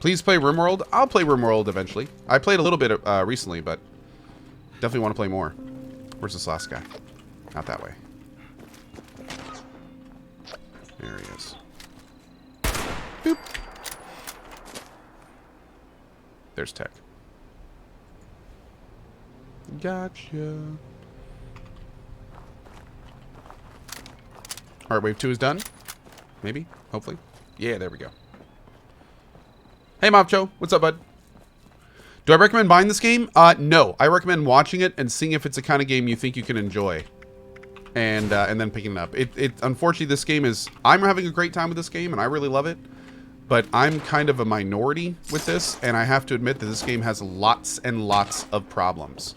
Please play RimWorld. I'll play RimWorld eventually. I played a little bit recently, but definitely want to play more. Where's this last guy? Not that way. There he is. Boop. There's Tech. Gotcha. Alright, wave 2 is done. Maybe? Hopefully. Yeah, there we go. Hey, Mobcho. What's up, bud? Do I recommend buying this game? No. I recommend watching it and seeing if it's the kind of game you think you can enjoy. And then picking it up. Unfortunately, this game is... I'm having a great time with this game, and I really love it. But I'm kind of a minority with this, and I have to admit that this game has lots and lots of problems.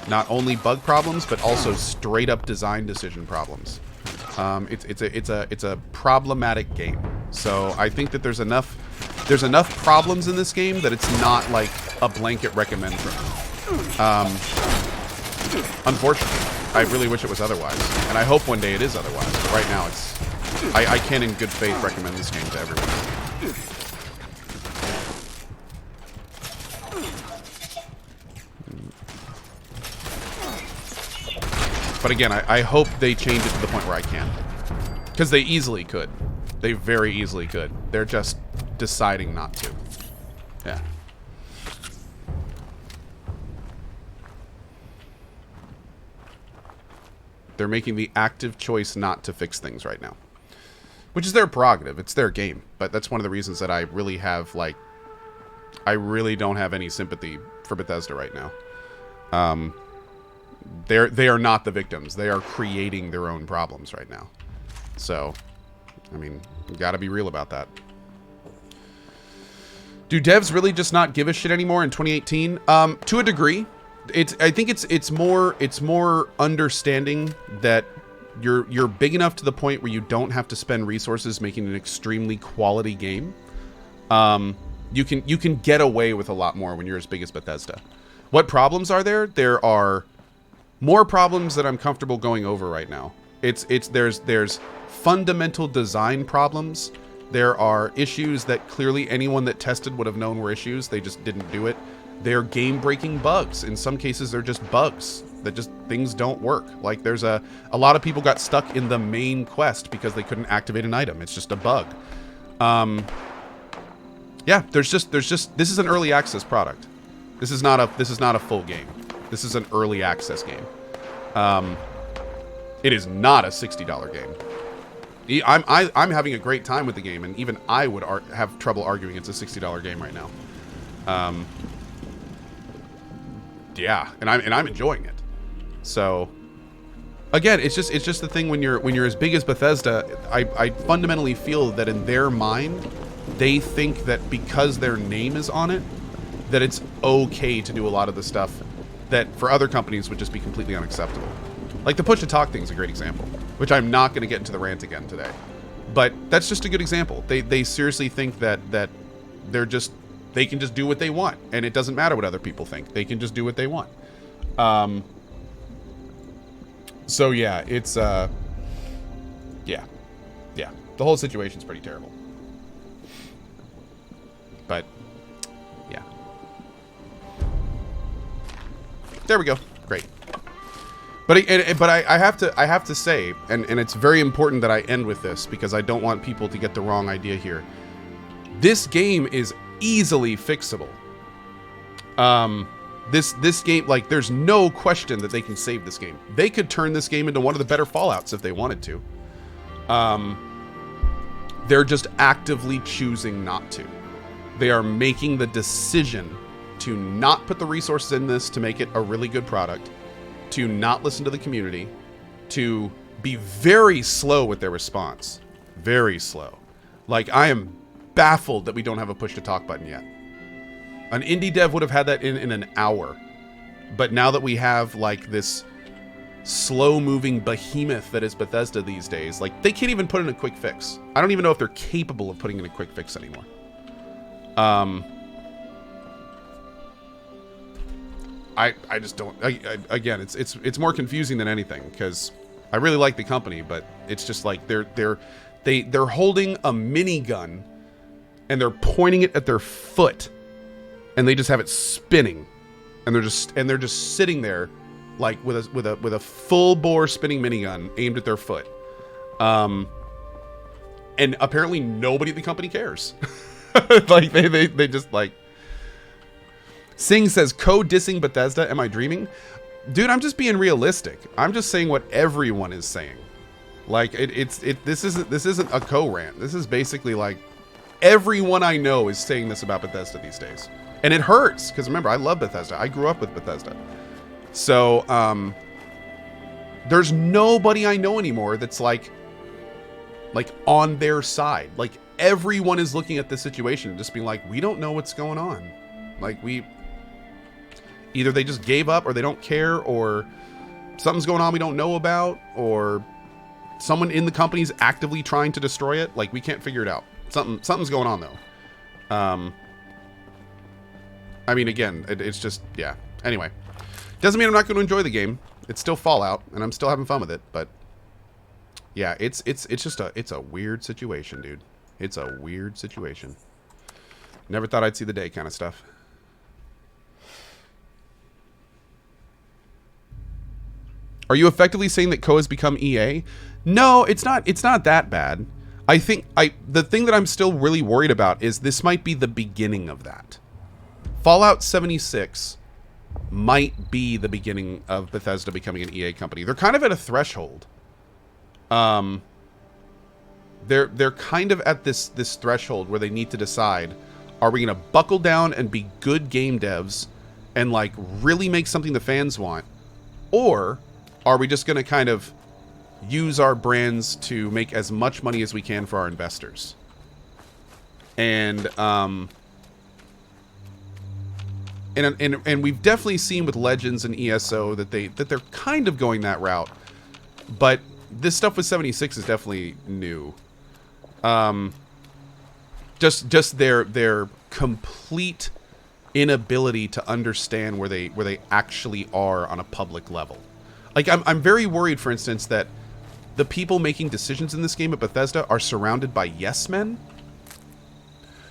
Not only bug problems, but also straight-up design decision problems. It's a problematic game. So I think that there's enough problems in this game that it's not like a blanket recommend for me. Unfortunately, I really wish it was otherwise, and I hope one day it is otherwise. But right now, I can't in good faith recommend this game to everyone. But again, I hope they change it to the point where I can. Because they easily could. They very easily could. They're just deciding not to. Yeah. They're making the active choice not to fix things right now. Which is their prerogative. It's their game. But that's one of the reasons that I really have, like... I really don't have any sympathy for Bethesda right now. They are not the victims. They are creating their own problems right now. So, I mean, you gotta be real about that. Do devs really just not give a shit anymore in 2018? To a degree. I think it's more understanding that you're big enough to the point where you don't have to spend resources making an extremely quality game. You can get away with a lot more when you're as big as Bethesda. What problems are there? There are more problems that I'm comfortable going over right now. There's fundamental design problems. There are issues that clearly anyone that tested would have known were issues. They just didn't do it. They're game-breaking bugs. In some cases, they're just bugs that just things don't work. Like there's a lot of people got stuck in the main quest because they couldn't activate an item. It's just a bug. Yeah, there's just this is an early access product. This is not a full game. This is an early access game. It is not a $60 game. I'm having a great time with the game, and even I would have trouble arguing it's a $60 game right now. Yeah, and I'm enjoying it. So, again, it's just the thing when you're as big as Bethesda. I fundamentally feel that in their mind, they think that because their name is on it, that it's okay to do a lot of the stuff that for other companies would just be completely unacceptable. Like the push-to-talk thing is a great example, which I'm not going to get into the rant again today. But that's just a good example. They seriously think that they can just do what they want, and it doesn't matter what other people think. They can just do what they want. So yeah, it's yeah. The whole situation's pretty terrible. But yeah. There we go. Great. But I have to say, and it's very important that I end with this because I don't want people to get the wrong idea here. This game is easily fixable. This game, like, there's no question that they can save this game. They could turn this game into one of the better Fallouts if they wanted to. They're just actively choosing not to. They are making the decision to not put the resources in this to make it a really good product, to not listen to the community, to be very slow with their response. Very slow. Like, I am baffled that we don't have a push-to-talk button yet. An indie dev would have had that in an hour. But now that we have, like, this slow-moving behemoth that is Bethesda these days, like, they can't even put in a quick fix. I don't even know if they're capable of putting in a quick fix anymore. I just don't. Again, it's more confusing than anything because I really like the company, but it's just like they're holding a minigun and they're pointing it at their foot, and they just have it spinning, and they're just sitting there, like with a full bore spinning minigun aimed at their foot, and apparently nobody at the company cares. Like they just like. Singh says, "Co-dissing Bethesda. Am I dreaming?" Dude, I'm just being realistic. I'm just saying what everyone is saying. Like this isn't a co-rant. This is basically like everyone I know is saying this about Bethesda these days. And it hurts, because remember, I love Bethesda. I grew up with Bethesda. So there's nobody I know anymore that's like on their side. Like everyone is looking at this situation and just being like, we don't know what's going on. Like either they just gave up, or they don't care, or something's going on we don't know about, or someone in the company is actively trying to destroy it. Like, we can't figure it out. Something's going on, though. I mean, again, it's just, yeah. Anyway, doesn't mean I'm not going to enjoy the game. It's still Fallout, and I'm still having fun with it. But yeah, it's a weird situation, dude. It's a weird situation. Never thought I'd see the day, kind of stuff. Are you effectively saying that Koh has become EA? No, it's not that bad. I think the thing that I'm still really worried about is this might be the beginning of that. Fallout 76 might be the beginning of Bethesda becoming an EA company. They're kind of at a threshold. They're kind of at this threshold where they need to decide, are we going to buckle down and be good game devs and like really make something the fans want, or are we just going to kind of use our brands to make as much money as we can for our investors? And we've definitely seen with Legends and ESO that they're kind of going that route. But this stuff with 76 is definitely new. Just their complete inability to understand where they actually are on a public level. Like, I'm very worried, for instance, that the people making decisions in this game at Bethesda are surrounded by yes men.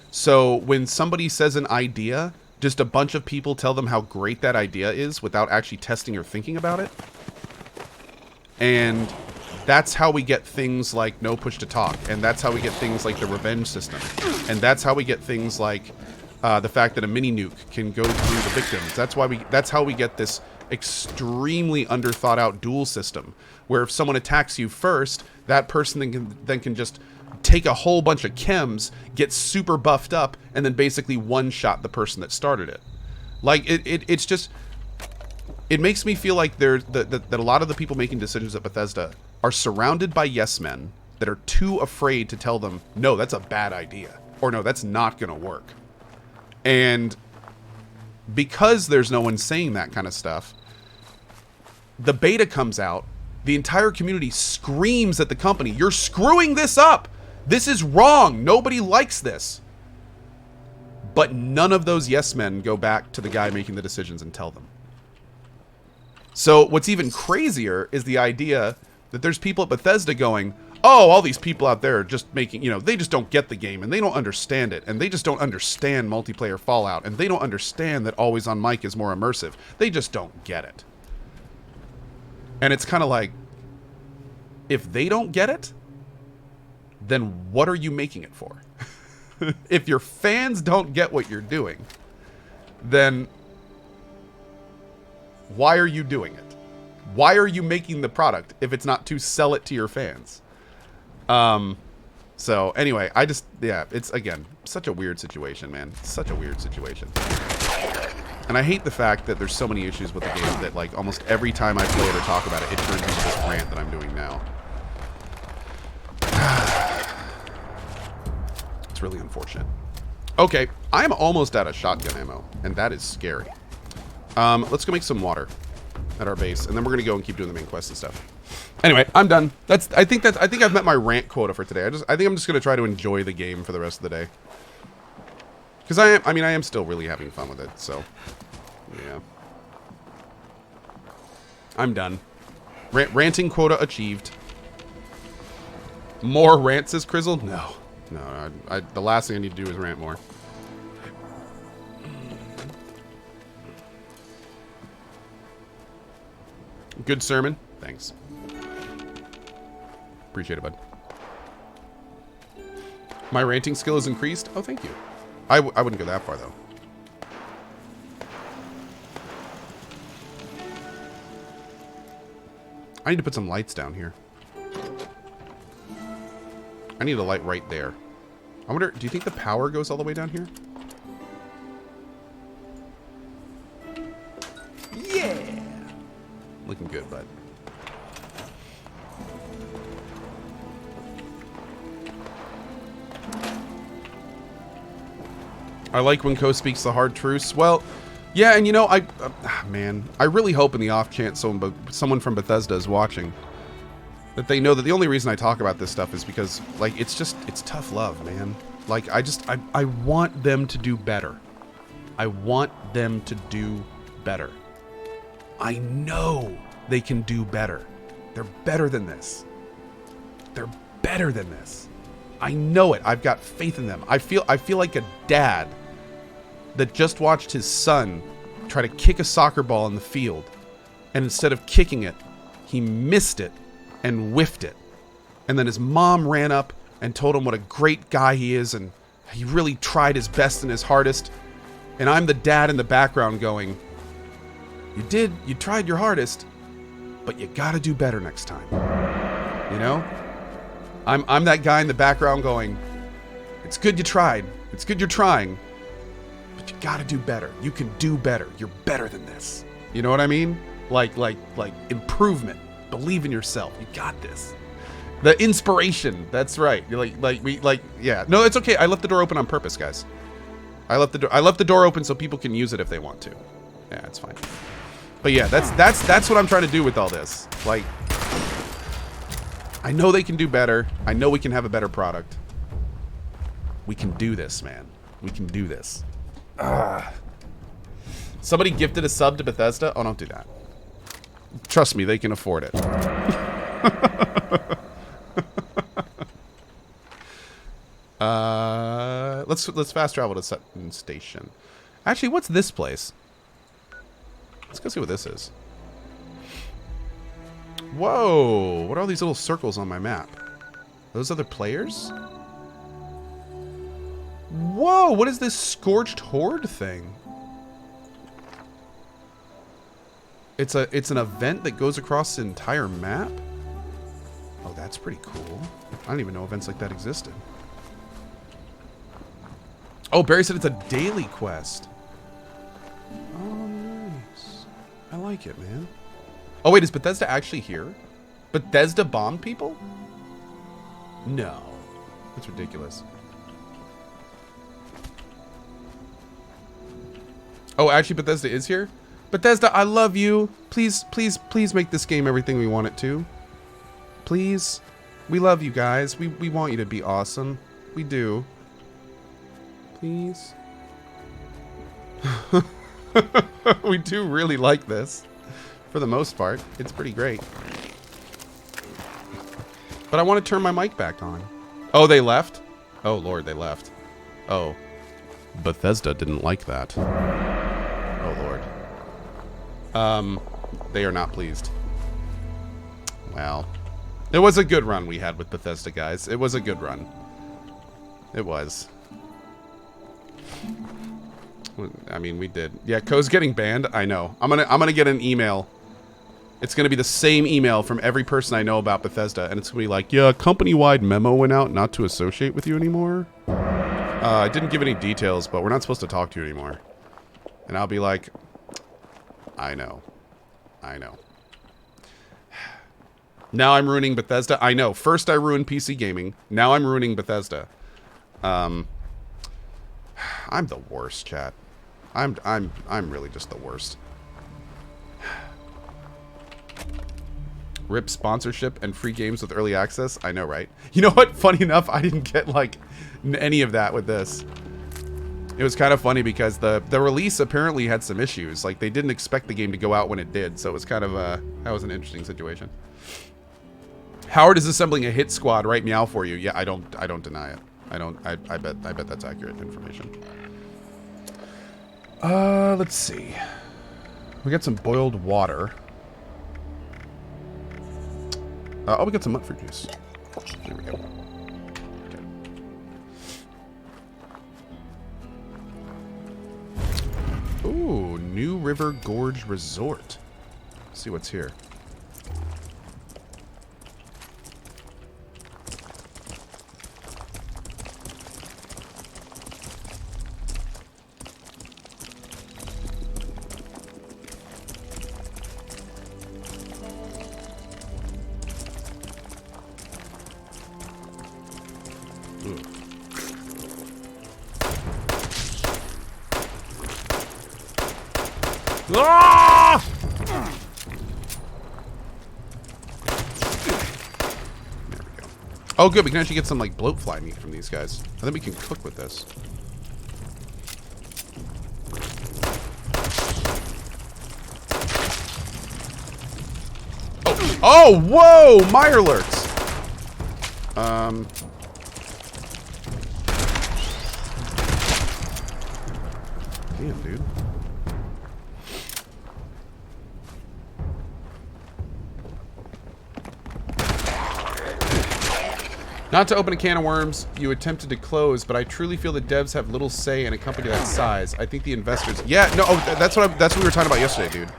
So when somebody says an idea, just a bunch of people tell them how great that idea is without actually testing or thinking about it. And that's how we get things like no push to talk. And that's how we get things like the revenge system. And that's how we get things like the fact that a mini nuke can go through the victims. That's how we get this extremely underthought out duel system, where if someone attacks you first, that person then can just take a whole bunch of chems, get super buffed up, and then basically one-shot the person that started it. Like, it's just, it makes me feel like that a lot of the people making decisions at Bethesda are surrounded by yes men that are too afraid to tell them, no, that's a bad idea, or no, that's not gonna work. And because there's no one saying that kind of stuff, the beta comes out, the entire community screams at the company, you're screwing this up! This is wrong! Nobody likes this! But none of those yes men go back to the guy making the decisions and tell them. So what's even crazier is the idea that there's people at Bethesda going, oh, all these people out there are just making, they just don't get the game, and they don't understand it, and they just don't understand multiplayer Fallout, and they don't understand that always on mic is more immersive. They just don't get it. And it's kind of like, if they don't get it, then what are you making it for? If your fans don't get what you're doing, then why are you doing it? Why are you making the product if it's not to sell it to your fans? So anyway, it's, again, such a weird situation, man. Such a weird situation. And I hate the fact that there's so many issues with the game that, like, almost every time I play it or talk about it, it turns into this rant that I'm doing now. It's really unfortunate. Okay, I'm almost out of shotgun ammo, and that is scary. Let's go make some water at our base, and then we're gonna go and keep doing the main quest and stuff. Anyway, I'm done. I think I've met my rant quota for today. I think I'm just gonna try to enjoy the game for the rest of the day. Because I am still really having fun with it, so yeah. I'm done. Ranting quota achieved. More rants, says Crizzle? No. No, the last thing I need to do is rant more. Good sermon. Thanks. Appreciate it, bud. My ranting skill is increased? Oh, thank you. I wouldn't go that far, though. I need to put some lights down here. I need a light right there. I wonder, do you think the power goes all the way down here? Yeah! Looking good, bud. I like when Ko speaks the hard truths. Well, yeah, and you know, man, I really hope in the off chance someone from Bethesda is watching, that they know that the only reason I talk about this stuff is because, like, it's tough love, man. Like, I want them to do better. I want them to do better. I know they can do better. They're better than this. They're better than this. I know it. I've got faith in them. I feel like a dad that just watched his son try to kick a soccer ball in the field, and instead of kicking it, he missed it and whiffed it. And then his mom ran up and told him what a great guy he is, and he really tried his best and his hardest. And I'm the dad in the background going, you tried your hardest, but you gotta do better next time. You know? I'm that guy in the background going, it's good you tried. It's good you're trying. But you gotta do better. You can do better. You're better than this. You know what I mean? Like improvement. Believe in yourself. You got this. The inspiration. That's right. You're yeah. No, it's okay. I left the door open on purpose, guys. I left the door open so people can use it if they want to. Yeah, it's fine. But yeah, that's what I'm trying to do with all this. Like, I know they can do better. I know we can have a better product. We can do this, man. We can do this. Somebody gifted a sub to Bethesda? Oh, don't do that. Trust me, they can afford it. Let's fast travel to Sutton Station. Actually, what's this place? Let's go see what this is. Whoa! What are all these little circles on my map? Those other players? Whoa! What is this Scorched Horde thing? It's an event that goes across the entire map? Oh, that's pretty cool. I didn't even know events like that existed. Oh, Barry said it's a daily quest. Oh, nice. I like it, man. Oh, wait, is Bethesda actually here? Bethesda bombed people? No. That's ridiculous. Oh, actually, Bethesda is here? Bethesda, I love you. Please, please, please make this game everything we want it to. Please. We love you guys. We want you to be awesome. We do. Please. We do really like this. For the most part. It's pretty great. But I want to turn my mic back on. Oh, they left? Oh, Lord, they left. Oh. Bethesda didn't like that. Oh, Lord. They are not pleased. Well, it was a good run we had with Bethesda, guys. It was a good run. It was. I mean, we did. Yeah, Ko's getting banned. I know. I'm gonna get an email. It's gonna be the same email from every person I know about Bethesda, and it's gonna be like, yeah, a company-wide memo went out not to associate with you anymore. I didn't give any details, but we're not supposed to talk to you anymore. And I'll be like, I know. I know. Now I'm ruining Bethesda. I know. First I ruined PC gaming. Now I'm ruining Bethesda. I'm the worst, chat. I'm really just the worst. RIP sponsorship and free games with early access. I know, right? You know what? Funny enough, I didn't get like any of that with this. It was kind of funny because the release apparently had some issues. Like, they didn't expect the game to go out when it did, so it was kind of that was an interesting situation. Howard is assembling a hit squad. Right, meow for you. Yeah, I don't deny it. I don't. I bet that's accurate information. Let's see. We got some boiled water. Oh, we got some mudfruit juice. There we go. Okay. Ooh, New River Gorge Resort. Let's see what's here. Ah! There we go. Oh, good. We can actually get some, like, bloatfly meat from these guys. I think we can cook with this. Oh, oh, whoa! Mirelurks! Damn, dude. Not to open a can of worms you attempted to close, but I truly feel that devs have little say in a company that size. I think the investors... Yeah, no, oh, that's what we were talking about yesterday, dude.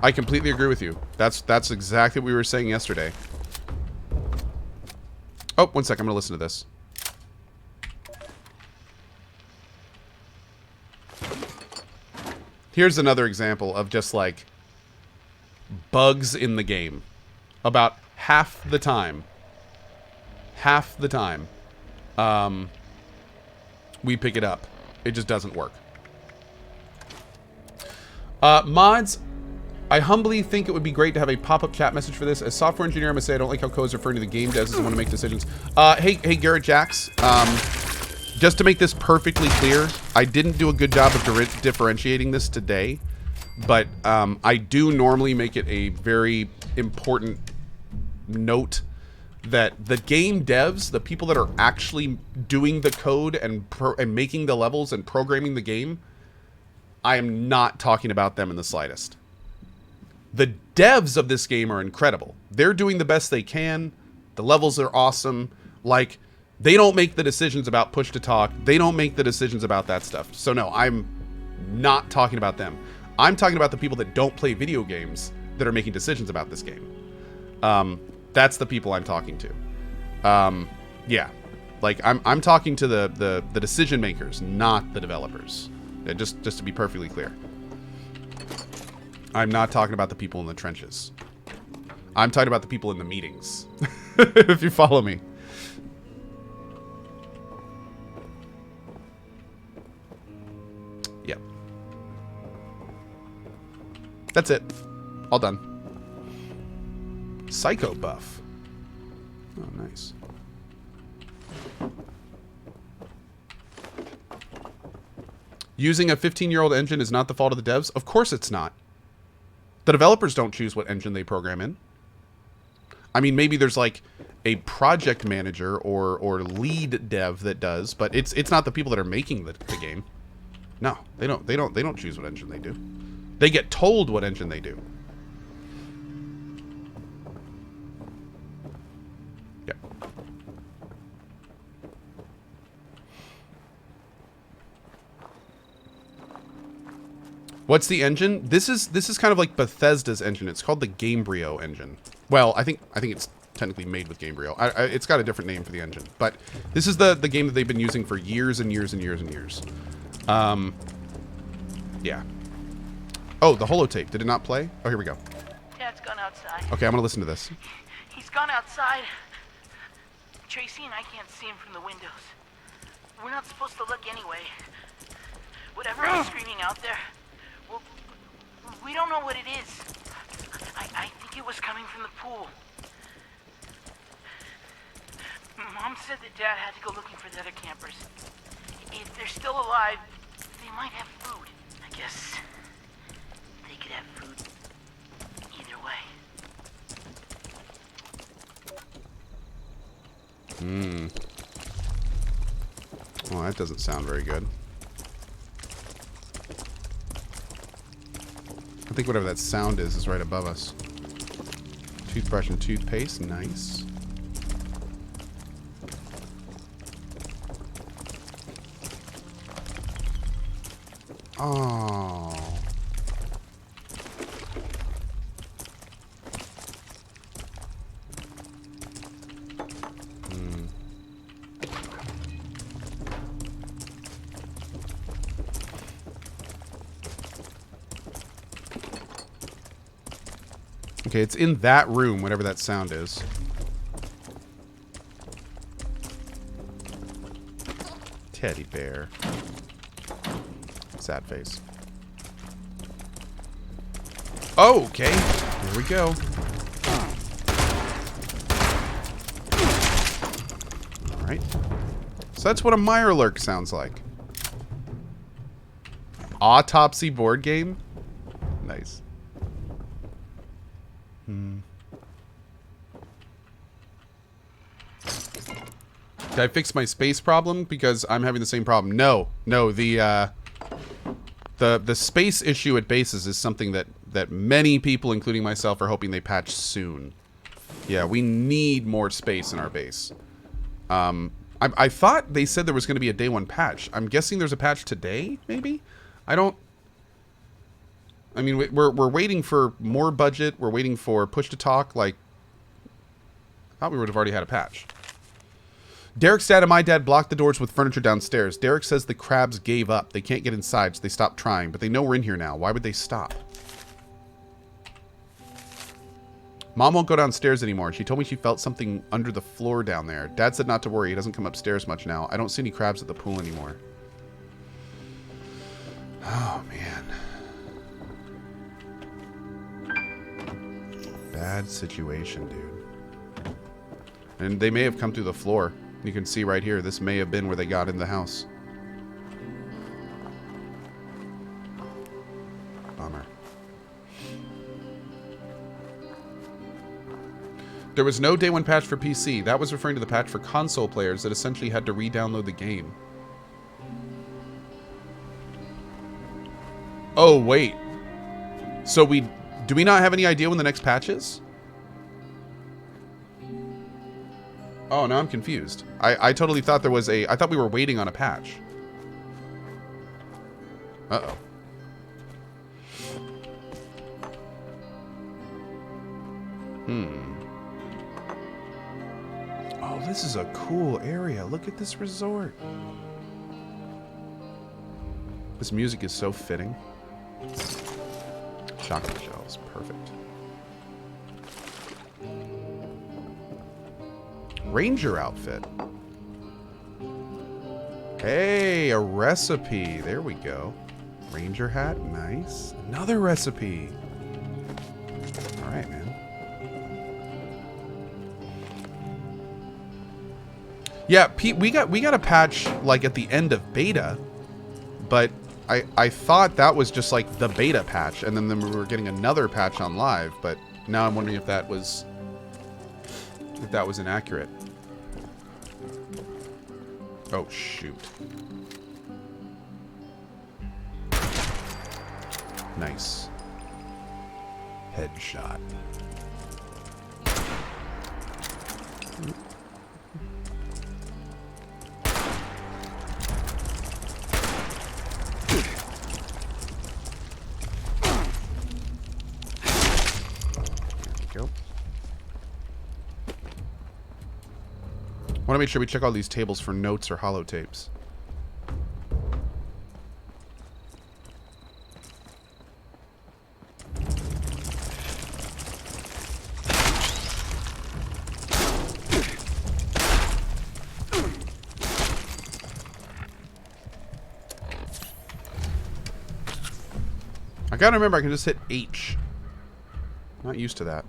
I completely agree with you. That's exactly what we were saying yesterday. Oh, one sec. I'm going to listen to this. Here's another example of just, like, bugs in the game. About half the time, we pick it up. It just doesn't work. Mods, I humbly think it would be great to have a pop-up chat message for this. As software engineer, I must say I don't like how code's referring to the game devs as they want to make decisions. Hey, Garrett Jax. Just to make this perfectly clear, I didn't do a good job of differentiating this today, but I do normally make it a very important note that the game devs, the people that are actually doing the code and making the levels and programming the game, I am not talking about them in the slightest. The devs of this game are incredible. They're doing the best they can. The levels are awesome. Like, they don't make the decisions about push to talk. They don't make the decisions about that stuff. So no, I'm not talking about them. I'm talking about the people that don't play video games that are making decisions about this game. That's the people I'm talking to. Yeah, like I'm talking to the decision makers, not the developers. Just to be perfectly clear, I'm not talking about the people in the trenches. I'm talking about the people in the meetings. If you follow me. Yep. That's it. All done. Psycho buff. Oh, nice. Using a 15-year-old engine is not the fault of the devs? Of course it's not. The developers don't choose what engine they program in. I mean, maybe there's like a project manager or lead dev that does, but it's not the people that are making the game. No, they don't choose what engine they do. They get told what engine they do. Yep. What's the engine? This is kind of like Bethesda's engine. It's called the Gamebryo engine. Well, I think it's technically made with Gamebryo. It's got a different name for the engine, but this is the game that they've been using for years and years and years and years. Yeah. Oh, the holotape. Did it not play? Oh, here we go. Dad's gone outside. Okay, I'm gonna listen to this. He's gone outside. Tracy and I can't see him from the windows. We're not supposed to look anyway. Whatever is screaming out there, well, we don't know what it is. I think it was coming from the pool. Mom said that Dad had to go looking for the other campers. If they're still alive, they might have food. I guess they could have food either way. Well, that doesn't sound very good. I think whatever that sound is right above us. Toothbrush and toothpaste. Nice. Oh. Okay, it's in that room, whatever that sound is. Teddy bear. Sad face. Oh, okay. Here we go. Alright. So that's what a Mirelurk sounds like. Autopsy board game? Nice. Did I fix my space problem? Because I'm having the same problem. No. No, the space issue at bases is something that many people, including myself, are hoping they patch soon. Yeah, we need more space in our base. I thought they said there was going to be a day one patch. I'm guessing there's a patch today, maybe? I mean, we're waiting for more budget. We're waiting for push to talk. Like, I thought we would have already had a patch. Derek's dad and my dad blocked the doors with furniture downstairs. Derek says the crabs gave up. They can't get inside, so they stopped trying. But they know we're in here now. Why would they stop? Mom won't go downstairs anymore. She told me she felt something under the floor down there. Dad said not to worry. He doesn't come upstairs much now. I don't see any crabs at the pool anymore. Oh, man. Bad situation, dude. And they may have come through the floor. You can see right here, this may have been where they got in the house. Bummer. There was no day one patch for PC. That was referring to the patch for console players that essentially had to re-download the game. Oh, wait. So do we not have any idea when the next patch is? Oh, now I'm confused. I totally thought there was I thought we were waiting on a patch. Uh-oh. Oh, this is a cool area. Look at this resort. This music is so fitting. Chocolate shells. Perfect. Ranger outfit. Hey, a recipe. There we go. Ranger hat. Nice. Another recipe. All right, man. Yeah, Pete, we got a patch like at the end of beta, but I thought that was just like the beta patch, and then we were getting another patch on live, but now I'm wondering if that was inaccurate. Oh, shoot. Nice. Headshot. There we go. I want to make sure we check all these tables for notes or holotapes. I gotta remember I can just hit H. Not used to that.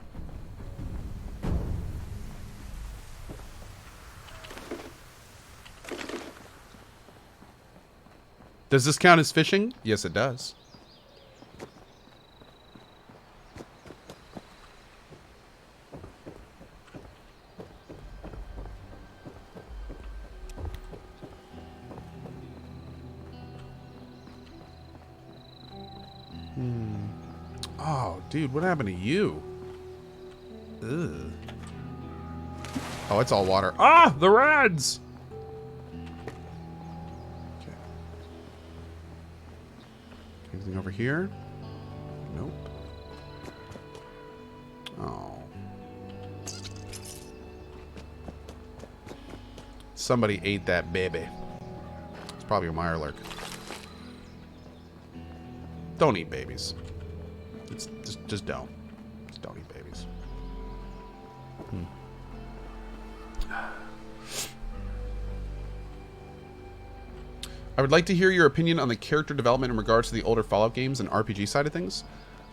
Does this count as fishing? Yes, it does. Oh, dude, what happened to you? Ugh. Oh, it's all water. Ah, the rads! Okay. Anything over here? Nope. Oh. Somebody ate that baby. It's probably a mirelurk. Don't eat babies. It's just don't. Just don't eat babies. I would like to hear your opinion on the character development in regards to the older Fallout games and RPG side of things.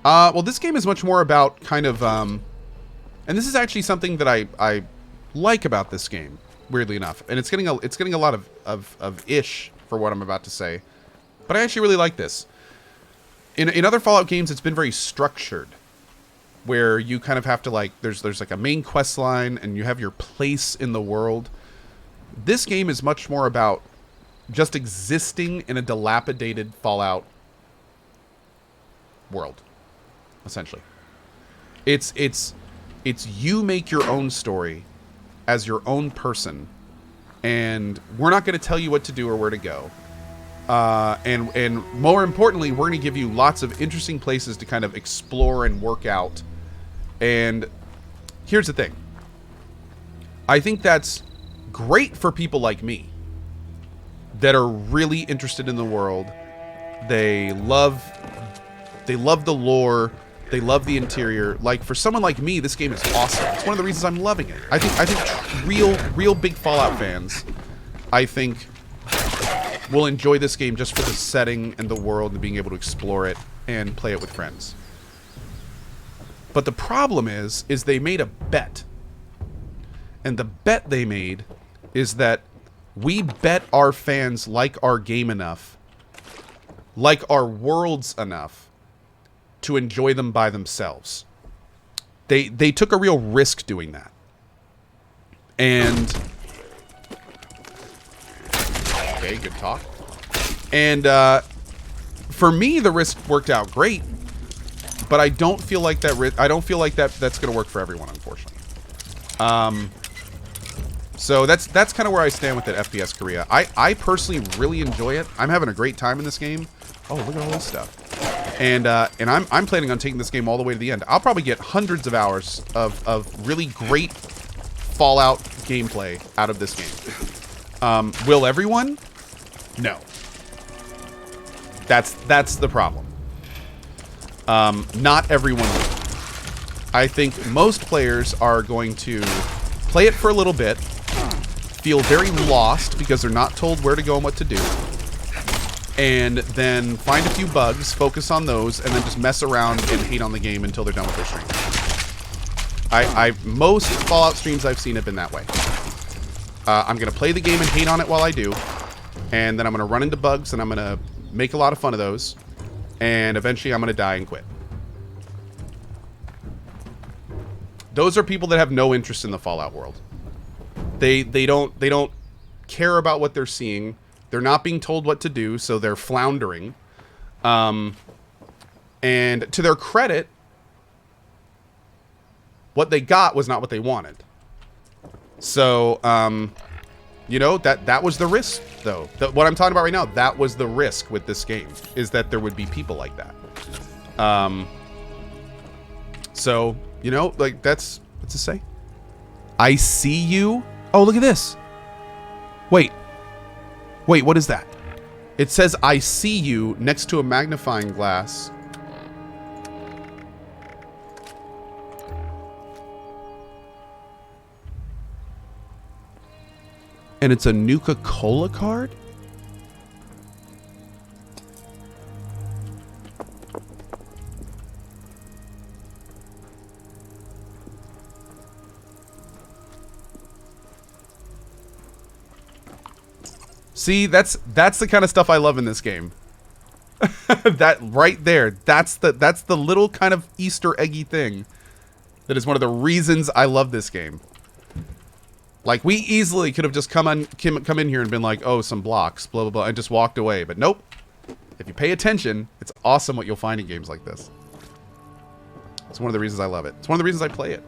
Well, this game is much more about kind of, and this is actually something that I like about this game, weirdly enough, and it's getting a lot of ish for what I'm about to say, but I actually really like this. In other Fallout games, it's been very structured, where you kind of have to like there's like a main quest line and you have your place in the world. This game is much more about just existing in a dilapidated Fallout world, essentially. It's you make your own story as your own person, and we're not going to tell you what to do or where to go. And more importantly, we're going to give you lots of interesting places to kind of explore and work out. And here's the thing. I think that's great for people like me that are really interested in the world. They love the lore. They love the interior. Like, for someone like me, this game is awesome. It's one of the reasons I'm loving it. I think real big Fallout fans, I think, will enjoy this game just for the setting and the world and being able to explore it and play it with friends. But the problem is they made a bet. And the bet they made is that we bet our fans like our game enough, like our worlds enough, to enjoy them by themselves. They took a real risk doing that. And okay, good talk. And for me, the risk worked out great, but I don't feel like that's going to work for everyone, unfortunately. So that's kind of where I stand with that FPS Korea. I personally really enjoy it. I'm having a great time in this game. Oh, look at all this stuff. And I'm planning on taking this game all the way to the end. I'll probably get hundreds of hours of really great Fallout gameplay out of this game. Will everyone? No. That's the problem. Not everyone will. I think most players are going to play it for a little bit, feel very lost because they're not told where to go and what to do, and then find a few bugs, focus on those, and then just mess around and hate on the game until they're done with their stream. Most Fallout streams I've seen have been that way. I'm going to play the game and hate on it while I do, and then I'm going to run into bugs, and I'm going to make a lot of fun of those, and eventually I'm going to die and quit. Those are people that have no interest in the Fallout world. They don't care about what they're seeing. They're not being told what to do, so they're floundering. And to their credit, what they got was not what they wanted. So, you know, that was the risk, though. What I'm talking about right now, that was the risk with this game, is that there would be people like that. So, you know, like, what's it say? I see you. Oh, look at this. Wait, what is that? It says, I see you, next to a magnifying glass. And it's a Nuka-Cola card? See, that's the kind of stuff I love in this game. That right there, that's the little kind of Easter eggy thing that is one of the reasons I love this game. Like, we easily could have just come in here and been like, oh, some blocks, blah, blah, blah, and just walked away. But nope. If you pay attention, it's awesome what you'll find in games like this. It's one of the reasons I love it. It's one of the reasons I play it.